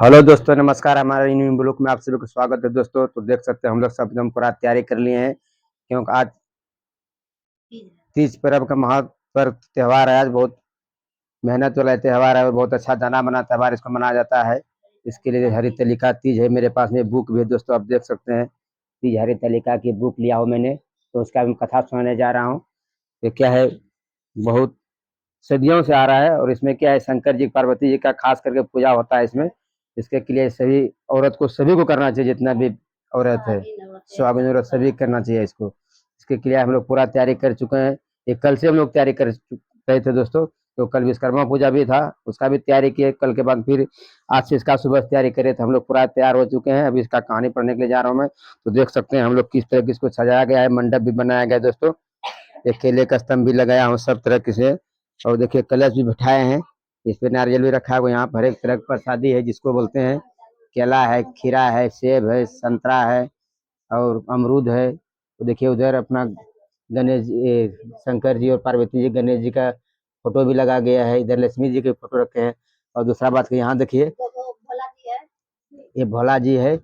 Hello दोस्तों, नमस्कार। हमारे न्यू ब्लॉग में आप सभी को स्वागत है दोस्तों। तो देख सकते हैं हम लोग सब एकदम पूरा तैयारी कर लिए हैं, क्योंकि आज तीज पर्व का महापर्व त्यौहार है। आज बहुत मेहनत वाला त्यौहार है और बहुत अच्छा जाना माना त्यौहार इसको मनाया जाता है। इसके लिए हरितालिका तीज है। मेरे पास में बुक भी है दोस्तों, आप देख सकते हैं। तीज हरितालिका की बुक लिया हूँ मैंने, तो उसका मैं कथा सुनाने जा रहा हूँ। ये क्या है, बहुत सदियों से आ रहा है। और इसमें क्या है, शंकर जी पार्वती जी का खास करके पूजा होता है इसमें। इसके लिए सभी औरत को सभी को करना चाहिए, जितना भी औरत है सुहागिन औरत सभी करना चाहिए इसको। इसके लिए हम लोग पूरा तैयारी कर चुके हैं। ये कल से हम लोग तैयारी कर रहे थे दोस्तों। तो कल विश्वकर्मा पूजा भी था, उसका भी तैयारी किए। कल के बाद फिर आज से इसका सुबह तैयारी करे, तो हम लोग पूरा तैयार हो चुके हैं। अभी इसका कहानी पढ़ने के लिए जा रहा हूँ मैं। तो देख सकते हैं हम लोग किस तरह की इसको सजाया गया है। मंडप भी बनाया गया है दोस्तों। एक केले का स्तंभ भी लगाया हूँ सब तरह के से। और देखिए कलश भी बिठाए हैं, इस पे नारियल भी रखा है। यहाँ पर हर एक तरह की प्रसादी है, जिसको बोलते हैं केला है, खीरा है, सेब है, संतरा है और अमरूद है। तो देखिए उधर अपना गणेश शंकर जी और पार्वती जी गणेश जी का फोटो भी लगा गया है। इधर लक्ष्मी जी के फोटो रखे हैं। और दूसरा बात कि यहाँ देखिए ये भोला जी है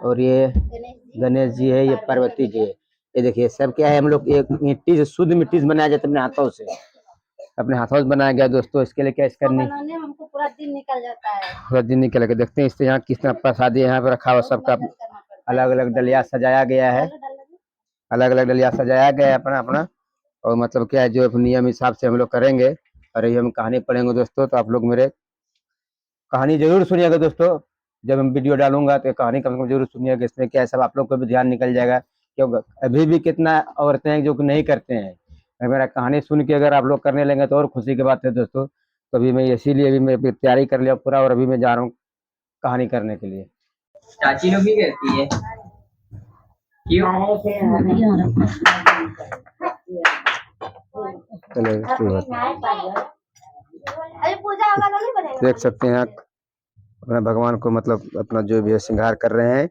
और ये गणेश जी है, ये पार्वती जी है। ये देखिए सब क्या है, हम लोग एक मिट्टी से, शुद्ध मिट्टी से बनाया जाता है, अपने हाथों से, अपने हाथों से बनाया गया दोस्तों। इसके लिए क्या इसका बनाने हमको पूरा दिन निकल जाता है। पूरा दिन निकल के देखते हैं इससे यहाँ किस तरह प्रसादी यहाँ पे रखा हुआ सबका। अलग अलग डलिया सजाया गया है, अलग अलग डलिया सजाया गया है अपना अपना। और मतलब क्या है, जो नियम हिसाब से हम लोग करेंगे। और ये हम कहानी पढ़ेंगे दोस्तों, तो आप लोग मेरे कहानी जरूर सुनिएगा दोस्तों। जब हम वीडियो डालूंगा तो कहानी कम से कम जरूर सुनिएगा। इसमें क्या है, सब आप लोग को भी ध्यान निकल जाएगा, क्योंकि अभी भी कितना औरतें हैं जो कि नहीं करते हैं। अगर मेरा कहानी सुन के अगर आप लोग करने लेंगे तो और खुशी की बात है दोस्तों। तो अभी मैं इसीलिए अभी मैं तैयारी कर लिया पूरा, और अभी मैं जा रहा हूँ कहानी करने के लिए। चाची लोग भी करती है क्यों? चलो देख सकते हैं आप अपना भगवान को, मतलब अपना जो भी है श्रृंगार कर रहे हैं।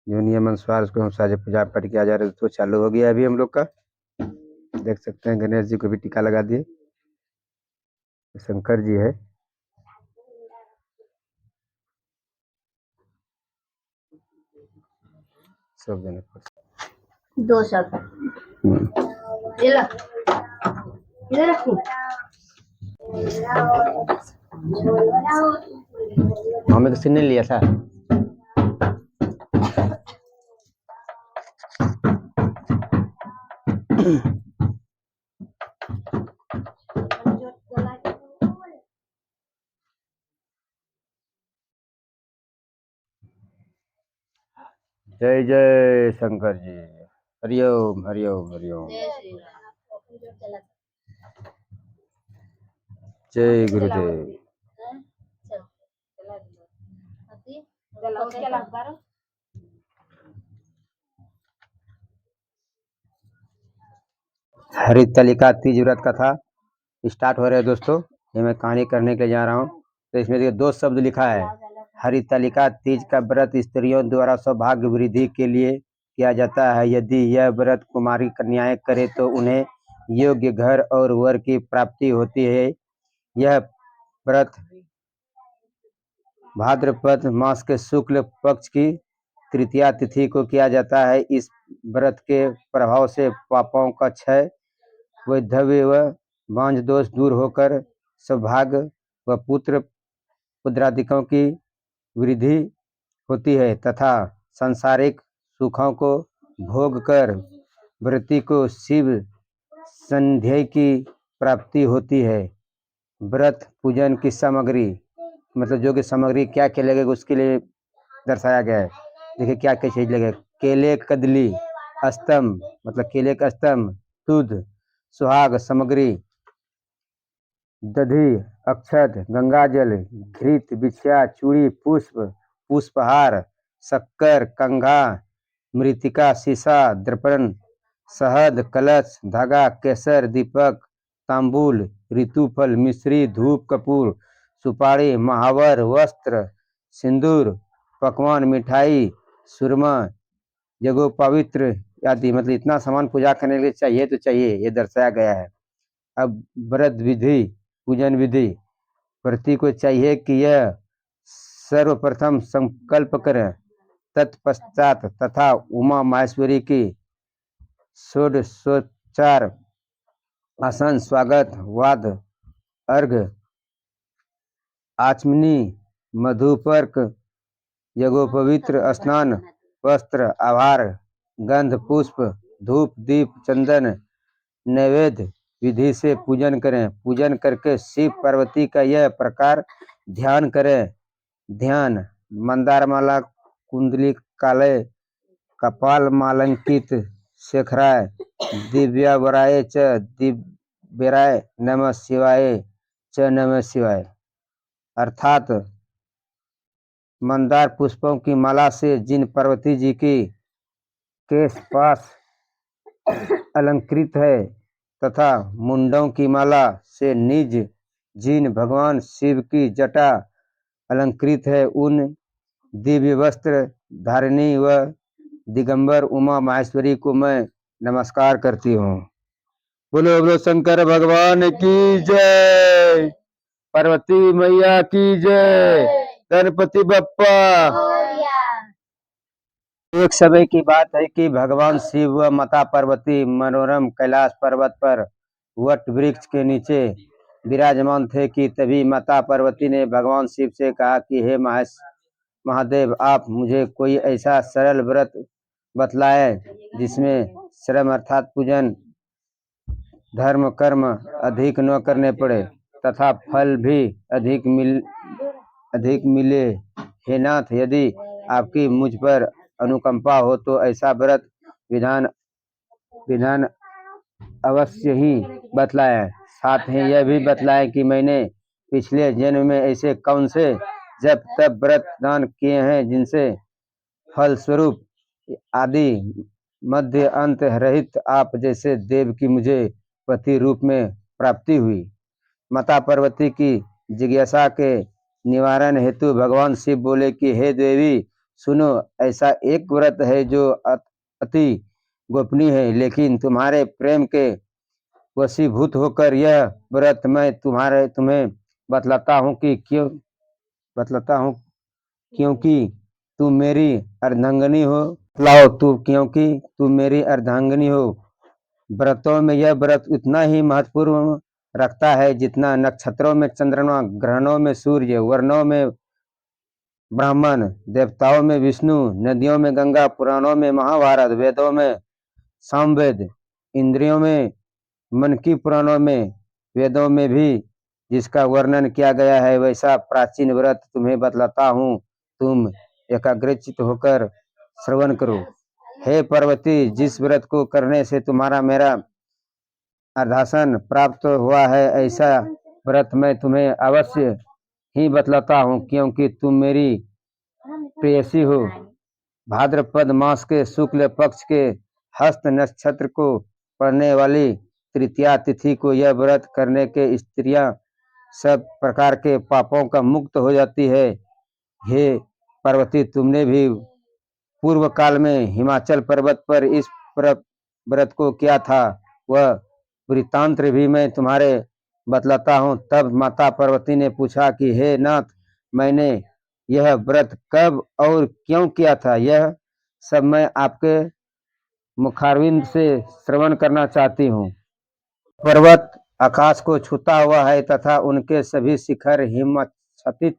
जो नियम अनुसार उसको हम सारे पूजा पाठ किया जा रहा है, तो चालू हो गया अभी हम लोग का। देख सकते हैं गणेश जी को भी टीका लगा दिए। शंकर जी है। सब जने 200 इधर रखूं। हमें तो सीने लिया था। जय जय शंकर जी। हरिओम हरिओम हरिओम। जय गुरुदेव। हरितालिका तीज व्रत कथा स्टार्ट हो रहा है दोस्तों। ये मैं कहानी करने के लिए जा रहा हूँ। तो इसमें देखिए 2 शब्द लिखा है। हरितालिका तीज का व्रत स्त्रियों द्वारा सौभाग्य वृद्धि के लिए किया जाता है। यदि यह व्रत कुमारी कन्याएं करे तो उन्हें योग्य घर और वर की प्राप्ति होती है। यह व्रत भाद्रपद मास के शुक्ल पक्ष की तृतीया तिथि को किया जाता है। इस व्रत के प्रभाव से पापों का क्षय, वैधव्य व बांझ दोष दूर होकर सौभाग्य व पुत्रादिकों की वृद्धि होती है तथा सांसारिक सुखों को भोग कर व्रती को शिव संध्या की प्राप्ति होती है। व्रत पूजन की सामग्री, मतलब जो कि सामग्री क्या क्या लगेगा उसके लिए दर्शाया गया है। देखिए क्या क्या चीज लगेगा। केले कदली स्तंभ, मतलब केले का स्तंभ, दूध, सुहाग सामग्री, दधी, अक्षत, गंगाजल, घृत, बिछिया, चूड़ी, पुष्प, पुष्पहार, शक्कर, कंघा, मृतिका, शीशा, दर्पण, शहद, कलश, धागा, केसर, दीपक, तांबूल, ऋतुफल, मिश्री, धूप, कपूर, सुपारी, महावर, वस्त्र, सिंदूर, पकवान, मिठाई, सुरमा, जगो पवित्र आदि, मतलब इतना सामान पूजा करने के लिए चाहिए तो चाहिए, ये दर्शाया गया है। अब व्रत विधि, पूजन विधि, व्रती को चाहिए कि यह सर्वप्रथम संकल्प करें। तत्पश्चात तथा उमा माहेश्वरी की षोडशोपचार आसन, स्वागत, वाद, अर्घ, आचमनी, मधुपर्क, यज्ञोपवित्र स्नान, वस्त्र, आभार, गंध, पुष्प, धूप, दीप, चंदन, नैवेद्य विधि से पूजन करें। पूजन करके शिव पार्वती का यह प्रकार ध्यान करें। ध्यान मंदारमाला, कुंडली, काले कपाल मालंकित शेखराय, दिव्यावराय च दिव्यराय नमः शिवाय च नमः शिवाय। अर्थात मंदार पुष्पों की माला से जिन पार्वती जी की केश पास अलंकृत है तथा मुंडों की माला से निज जिन भगवान शिव की जटा अलंकृत है, उन दिव्य वस्त्र धारिणी व दिगंबर उमा माहेश्वरी को मैं नमस्कार करती हूँ। बोलो बोलो शंकर भगवान की जय, पार्वती मैया की जय, गणपति बप्पा। एक समय की बात है कि भगवान शिव व माता पार्वती मनोरम कैलाश पर्वत पर वट वृक्ष के नीचे विराजमान थे कि तभी माता पार्वती ने भगवान शिव से कहा कि हे महादेव, आप मुझे कोई ऐसा सरल व्रत बतलाए जिसमें श्रम अर्थात पूजन, धर्म, कर्म अधिक न करने पड़े तथा फल भी अधिक मिले। हे नाथ, यदि आपकी मुझ पर अनुकंपा हो तो ऐसा व्रत विधान अवश्य ही बतलाएं। साथ ही यह भी बतलाएं कि मैंने पिछले जन्म में ऐसे कौन से जब तब व्रत दान किए हैं जिनसे फल स्वरूप आदि मध्य अंत रहित आप जैसे देव की मुझे पति रूप में प्राप्ति हुई। माता पार्वती की जिज्ञासा के निवारण हेतु भगवान शिव बोले कि हे देवी सुनो, ऐसा एक व्रत है जो अति गोपनीय है, लेकिन तुम्हारे प्रेम के वशीभूत होकर यह व्रत मैं तुम्हें बतलाता हूँ क्योंकि तुम मेरी अर्धांगिनी हो। क्योंकि तुम मेरी अर्धांगिनी हो। व्रतों में यह व्रत उतना ही महत्वपूर्ण रखता है जितना नक्षत्रों में चंद्रमा, ग्रहणों में सूर्य, वर्णों में ब्राह्मण, देवताओं में विष्णु, नदियों में गंगा, पुराणों में महाभारत, वेदों में सामवेद, इंद्रियों में मन की, पुराणों में वेदों में भी जिसका वर्णन किया गया है, वैसा प्राचीन व्रत तुम्हें बतलाता हूँ। तुम एकाग्रचित होकर श्रवण करो। हे पार्वती, जिस व्रत को करने से तुम्हारा मेरा अर्धासन प्राप्त हुआ है, ऐसा व्रत मैं तुम्हें अवश्य ही बतलाता हूँ क्योंकि तुम मेरी प्रेयसी हो। भाद्रपद मास के शुक्ल पक्ष के हस्त नक्षत्र को पड़ने वाली तृतीया तिथि को यह व्रत करने के स्त्रियां सब प्रकार के पापों का मुक्त हो जाती है। हे पार्वती, तुमने भी पूर्व काल में हिमाचल पर्वत पर इस व्रत को किया था, वह वृत्तांत भी मैं तुम्हारे बतलाता हूँ। तब माता पार्वती ने पूछा कि हे नाथ, मैंने यह व्रत कब और क्यों किया था? यह सब मैं आपके मुखारविंद से श्रवण करना चाहती हूँ। पर्वत आकाश को छूता हुआ है तथा उनके सभी शिखर हिमच्छिदित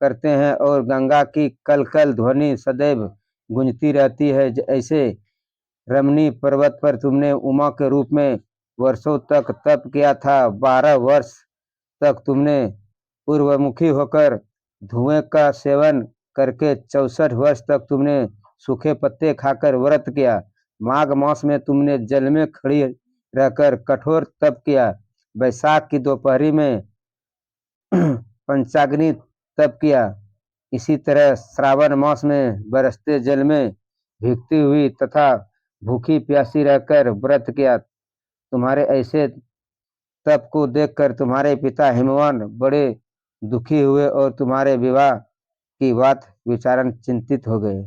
करते हैं और गंगा की कल कल ध्वनि सदैव गूंजती रहती है। ऐसे रमणी पर्वत पर तुमने उमा के रूप में वर्षों तक तप किया था। 12 वर्ष तक तुमने पूर्वमुखी होकर धुएं का सेवन करके 64 वर्ष तक तुमने सूखे पत्ते खाकर व्रत किया। माघ मास में तुमने जल में खड़ी रहकर कठोर तप किया। बैसाख की दोपहरी में पंचाग्नि तप किया। इसी तरह श्रावण मास में बरसते जल में भीगती हुई तथा भूखी प्यासी रहकर व्रत किया। तुम्हारे ऐसे तप को देखकर तुम्हारे पिता हिमवान बड़े दुखी हुए और तुम्हारे विवाह की बात विचारण चिंतित हो गए।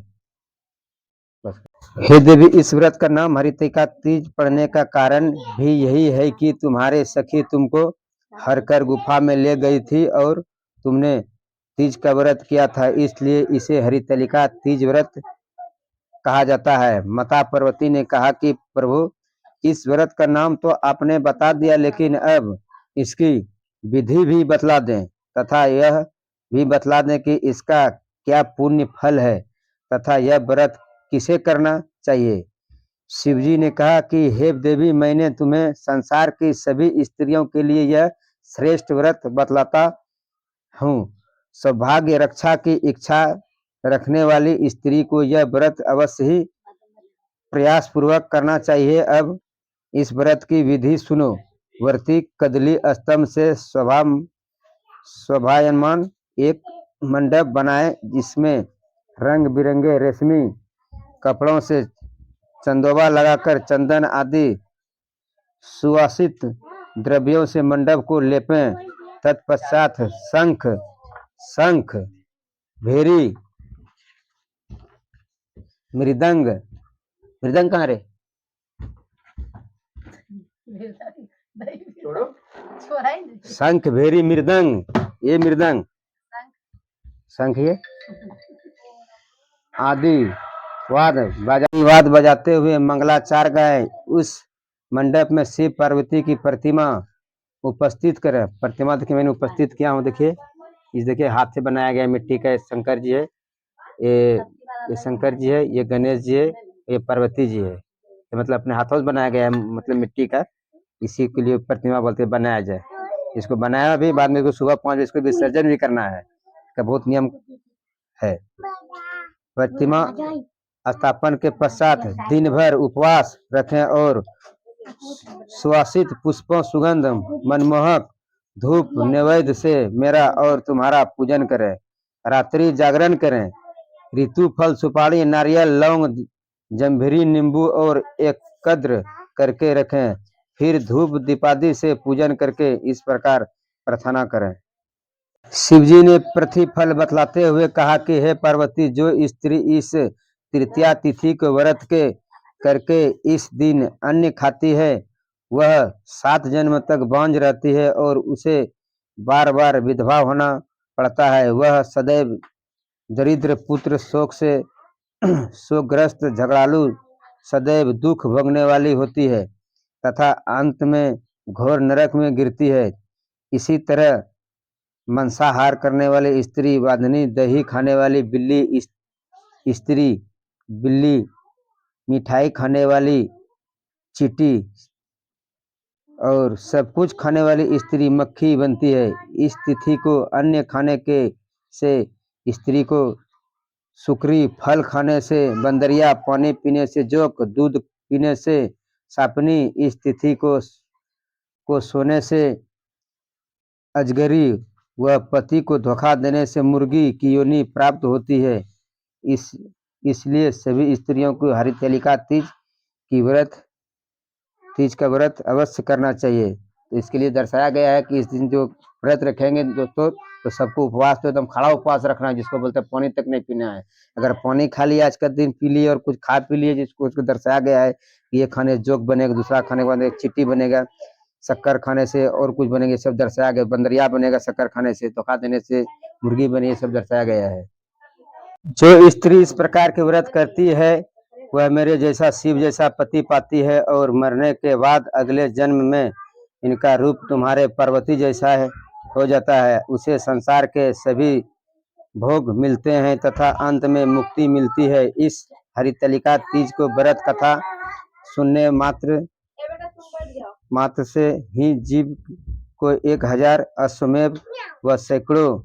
हे देवी, इस व्रत का नाम हरितिका तीज पड़ने का कारण भी यही है कि तुम्हारे सखी तुमको हरकर गुफा में ले गई थी और तुमने तीज का व्रत किया था, इसलिए इसे हरितालिका तीज व्रत कहा जाता है। माता पार्वती ने कहा कि प्रभु, इस व्रत का नाम तो आपने बता दिया, लेकिन अब इसकी विधि भी बतला दें तथा यह भी बतला दें कि इसका क्या पुण्य फल है तथा यह व्रत किसे करना चाहिए। शिवजी ने कहा कि हे देवी, मैंने तुम्हें संसार की सभी स्त्रियों के लिए यह श्रेष्ठ व्रत बतलाता हूँ। सौभाग्य रक्षा की इच्छा रखने वाली स्त्री को यह व्रत अवश्य ही प्रयास पूर्वक करना चाहिए। अब इस व्रत की विधि सुनो। व्रती कदली स्तंभ से शोभायमान एक मंडप बनाए, जिसमें रंग बिरंगे रेशमी कपड़ों से चंदोबा लगाकर चंदन आदि सुवासित द्रव्यों से मंडप को लेपें। तत्पश्चात शंख, भेरी, मृदंग कहाँ रे? छोड़ो। शंख, भेरी, मृदंग, ये मृदंग, शंख ये आदि वाद बजाते हुए मंगलाचार गाए। उस मंडप में शिव पार्वती की प्रतिमा उपस्थित करें। प्रतिमा देखिए, मैंने उपस्थित किया हूँ। देखिए, इस देखिए हाथ से बनाया गया मिट्टी का शंकर जी है, ये शंकर जी है, ये गणेश जी है, ये पार्वती जी है। तो मतलब अपने हाथों से बनाया गया है, मतलब मिट्टी का, इसी के लिए प्रतिमा बोलते बनाया जाए। इसको बनाया भी, बाद में सुबह 5 बजे इसको विसर्जन भी करना है, इसका बहुत नियम है। प्रतिमा स्थापन के पश्चात दिन भर उपवास रखें और सुवासित पुष्पों, सुगंध, मनमोहक धूप नैवेद्य से मेरा और तुम्हारा पूजन करें। रात्रि जागरण करें। ऋतु फल, सुपारी, नारियल, लौंग, जम्भीरी, नींबू और एक कद्र करके रखें। फिर धूप दीपादि से पूजन करके इस प्रकार प्रार्थना करें। शिवजी ने प्रतिफल बतलाते हुए कहा कि हे पार्वती, जो स्त्री इस तृतीया तिथि को व्रत के करके इस दिन अन्न खाती है, वह 7 जन्म तक बांझ रहती है और उसे बार बार विधवा होना पड़ता है। वह सदैव दरिद्र, पुत्र शोक से शोकग्रस्त, झगड़ालू, सदैव दुख भोगने वाली होती है तथा अंत में घोर नरक में गिरती है। इसी तरह मांसाहार करने वाली स्त्री, वाधनी, दही खाने वाली बिल्ली स्त्री, बिल्ली, मिठाई खाने वाली चींटी और सब कुछ खाने वाली स्त्री मक्खी बनती है। इस तिथि को अन्न खाने के से स्त्री को सुकरी, फल खाने से बंदरिया, पानी पीने से जोक, दूध पीने से सापनी, इस तिथि को सोने से अजगरी व पति को धोखा देने से मुर्गी की योनि प्राप्त होती है। इसलिए सभी स्त्रियों को हरितालिका तीज का व्रत अवश्य करना चाहिए। तो इसके लिए दर्शाया गया है कि इस दिन जो व्रत रखेंगे दोस्तों, तो सबको उपवास, तो एकदम खड़ा उपवास रखना है, जिसको बोलते हैं पानी तक नहीं पीना है। अगर पानी खा लिया आज का दिन, पी लिए और कुछ खा पी लिए, जिसको उसको दर्शाया गया है कि ये खाने जोक बनेगा, दूसरा खाने के बाद एक चिट्टी बनेगा, शक्कर खाने से और कुछ बनेंगे, सब दर्शाया गया। बंदरिया बनेगा शक्कर खाने से, धोखा देने से मुर्गी बनी, सब दर्शाया गया है। जो स्त्री इस प्रकार के व्रत करती है, वह मेरे जैसा शिव जैसा पति पाती है और मरने के बाद अगले जन्म में इनका रूप तुम्हारे पार्वती जैसा हो जाता है। उसे संसार के सभी भोग मिलते हैं तथा अंत में मुक्ति मिलती है। इस हरितालिका तीज को व्रत कथा सुनने मात्र से ही जीव को 1000 अश्वमेध व सैकड़ों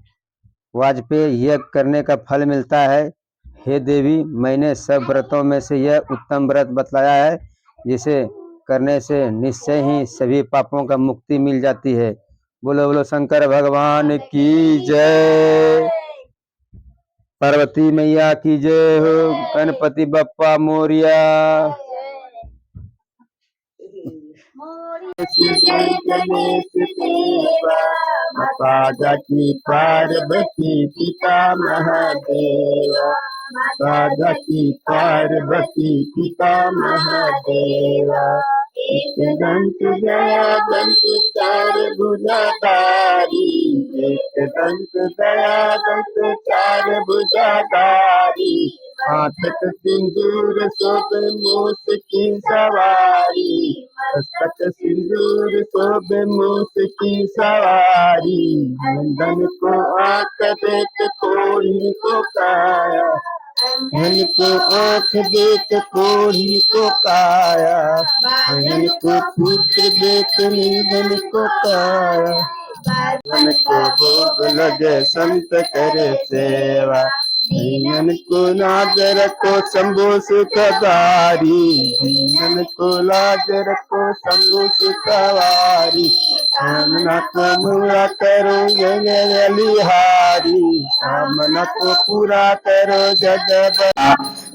वाजपेयी यज्ञ करने का फल मिलता है। हे देवी, मैंने सब व्रतों में से यह उत्तम व्रत बतलाया है, जिसे करने से निश्चय ही सभी पापों का मुक्ति मिल जाती है। बोलो बोलो शंकर भगवान की जय, पार्वती मैया की जय हो, गणपति बप्पा मोरिया। माता की पार्वती पिता महादेवा, दादा की पार्वती पिता महादेवा, एक दंत दया दंत चार भुजाधारी, एक दंत दया दंत चार भुजाधारी, हाथ सिंदूर शोभ मूस की सवारी, मस्तक सिंदूर शोभ मूस की सवारी, नंदन को आंख देख कोढ़ी को काया, धन को आंख देख कोढ़ी को काया, धन को पुत्र देख निधन को काया, मन को भोग लगे संत करे सेवा, दीनन को लाज रखो शंभु सुखदारी, दीनन को लाज रखो शंभु सुखवारी, कामना को पूरा करो जय बलिहारी, कामना को पूरा करो जग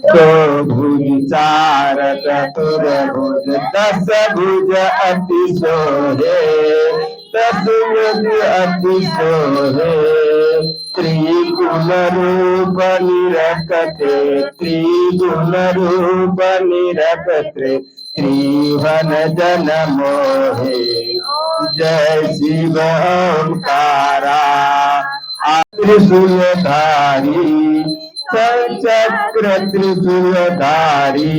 तो भुज चार चतुर भुज दस भुज अति सोहे, दस भुज अति सोहे, त्रिगुण रूप निरखते, त्रिगुण रूप निरखते, त्रिभुवन जन मोहे, जय शिव ओंकारा, त्रिशूलधारी चक्र त्रिशूलधारी,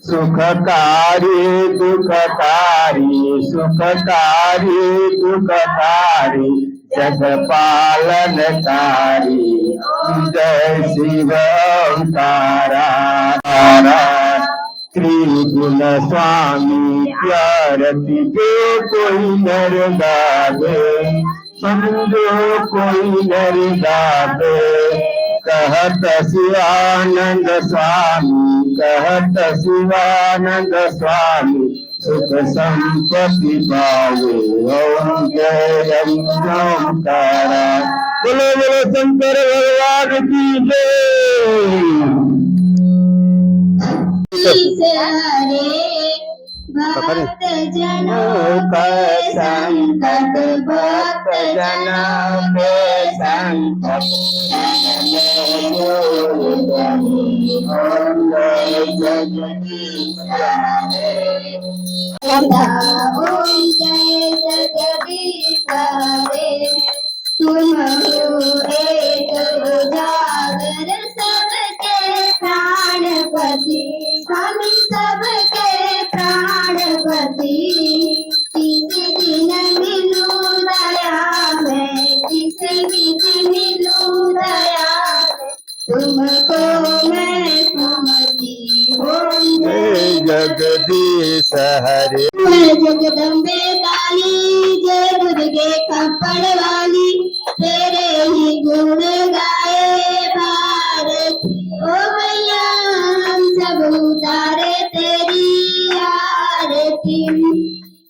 सुखकारी दुखकारी, सुखकारी दुखकारी, जग पालनकारी, जय शिव ओंकारा, त्रिगुण स्वामी प्यारती जो कोई नर गावे, समझो कोई नर गावे, कहत शिवानंद स्वामी, कहत शिवानंद स्वामी, सुख संपत्ति पावे, ओम जय ओंकारा, बोलो बोलो शंकर भगवान की जय। भक्त जनों का संकट, भक्त जनों के संकट, ओम जय जगदीश हरे, तुम एक उजागर सबके प्राणपति, हम सबके प्राणपति, किसी दिन मिलूं दया में, किसी भी दिन मिलूं दया में, तुमको मैं सुमती हूँ। जय जगदीश हरे, जय जगदम्बे काली, जय दुर्गे खप्पड़ वाली, तेरे ही गुण गाए भारत, ओ मैया हम सब उतारे तेरी आरती,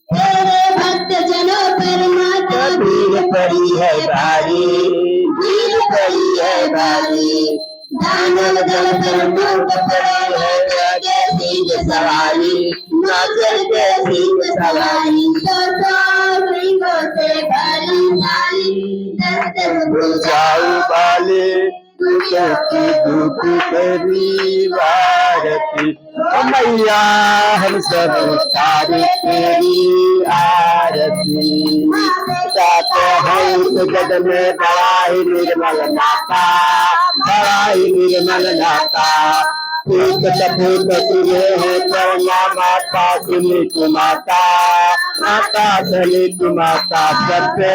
तेरे भक्त जनों पर माता भीड़ पड़ी है भारी, भीड़ पड़ी है भारी, दानव दल पर मुक्त पड़े है नाचे सिंह सवारी, नाचे सिंह सवारी, तो सिंहों से बलशाली, दस बुझाऊ वाले दुख की दुख करी भारती, ओ मैया हम सब उतारे तेरी आरती, गाते हैं इस जग में बड़ा ही निर्मल नाता, बड़ा ही निर्मल नाता, एक सपूत तुझे है करुणा माता सुनीत माता, माता सुनीत माता, सब पे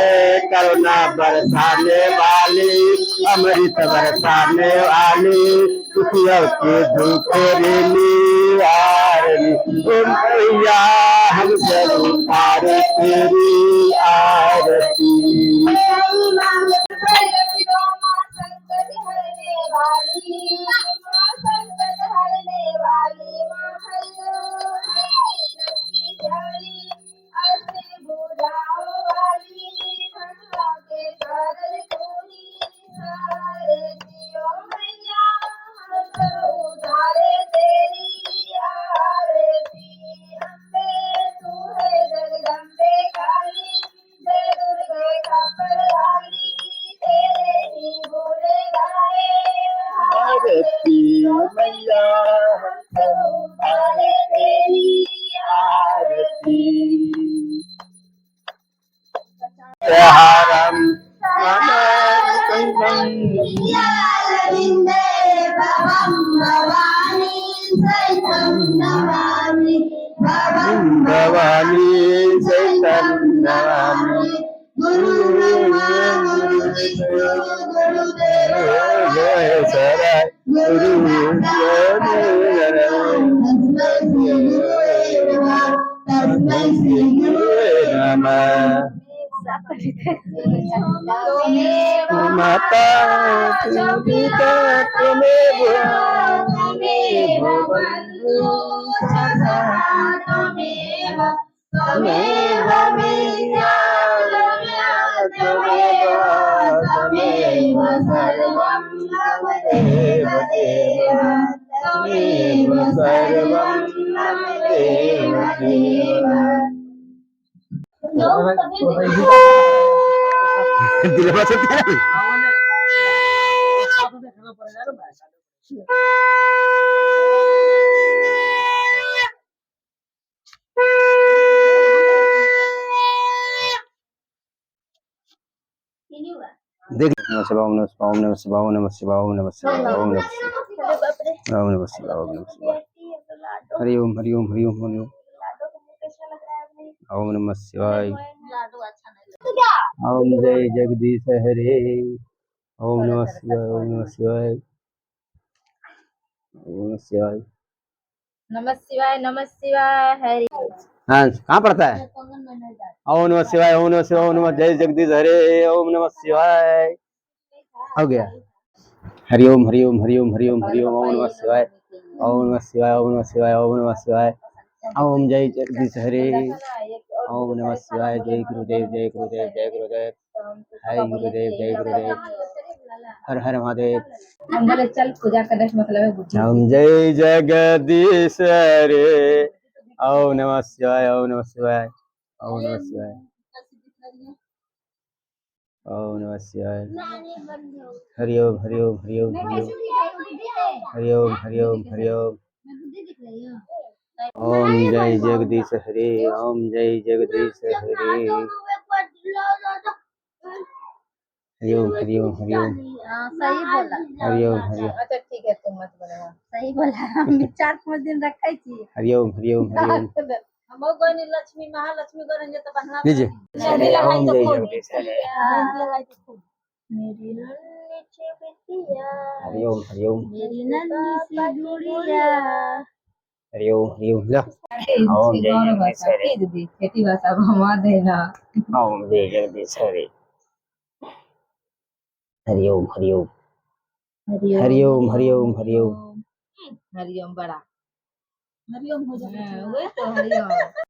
करुणा बरसाने वाली, अमृत बरसाने वाली, दुखियों के दुख रेली आरती, ओ मैया हम सब उतारे तेरी आरती। जगदम्बे काली, हारम विद्यालविन्दे भवं भवानी सहितं नमामि भवं भवानी सहितं नमामि गुरुर्ब्रह्मा गुरुर्विष्णु गुरुदेवो सराय गुरु तस्मै श्री गुरुवे नमः। त्वमेव माता च पिता त्वमेव बन्धु च सखा त्वमेव त्वमेव विद्या त्वमेव सर्वं मम देव देव त्वमेव सर्वं मम देव देव दिलवा सुनते हैं? देख नमः शिवाय ओम नमः शिवाय ओम नमः शिवाय ओम नमः शिवाय ओम नमः शिवाय ओम नमः शिवाय ओम नमः शिवाय हरि ओम हरि ओम हरि ओम हरि ओम ओम नमः शिवाय ओम जय जगदीश हरे ओम नमः शिवाय ओम नमः शिवाय ओम नमः शिवाय नमः शिवाय हरि हाँ कहाँ पड़ता है ओम नमः शिवाय ओम नमः शिवाय ओम नमः जय जगदीश हरे ओम नमः शिवाय हो गया हरि ओम हरि ओम हरि ओम हरि ओम हरि ओम ओम नमः शिवाय ओम नमः शिवाय ओम नमः शिवाय ओम नमः शिवाय ओम जय जगदीश हरे ओम नमः शिवाय जय गुरुदेव जय गुरुदेव जय गुरुदेव जय गुरुदेव जय गुरुदेव हर हर महादेव अंदर चल पूजा करने का मतलब है बुद्धि ओम जय जगदीश हरे ओम नमः शिवाय ओम नमः शिवाय ओम नमः शिवाय ओम नमः शिवाय हरि ओम हरि ओम हरि ओम हरि ओम हरि ओम हरि ओम हरि ओम ओम जय जगदीश हरे ओम जय जगदीश हरे हरि ओम हरि ओम हरि ओम सही बोला हरि ओम हरि ओम अच्छा ठीक है तुम मत बोलो सही बोला हम 4-5 दिन रखै छी हरि ओम हरि ओम हरि ओम हम गोनी लक्ष्मी महालक्ष्मी गोरन जे तो बनवा लीजिए मेहंदी लगाई ओम तो जय खूब जगदीश हरे मेहंदी लगाई तो खूब मेरी नन्ही सी बिटिया हरि ओम हरि ओम मेरी नन्ही सी गुड़िया हरि ओम ला ओम जय जगदीश हरे दीदी खेती भाषा भमा देना ओम जय जगदीश हरे हरि ओम हरि ओम हरि ओम हरि ओम हरि ओम हरिओम बड़ा हरिओम हो जाए वो तो हरिओम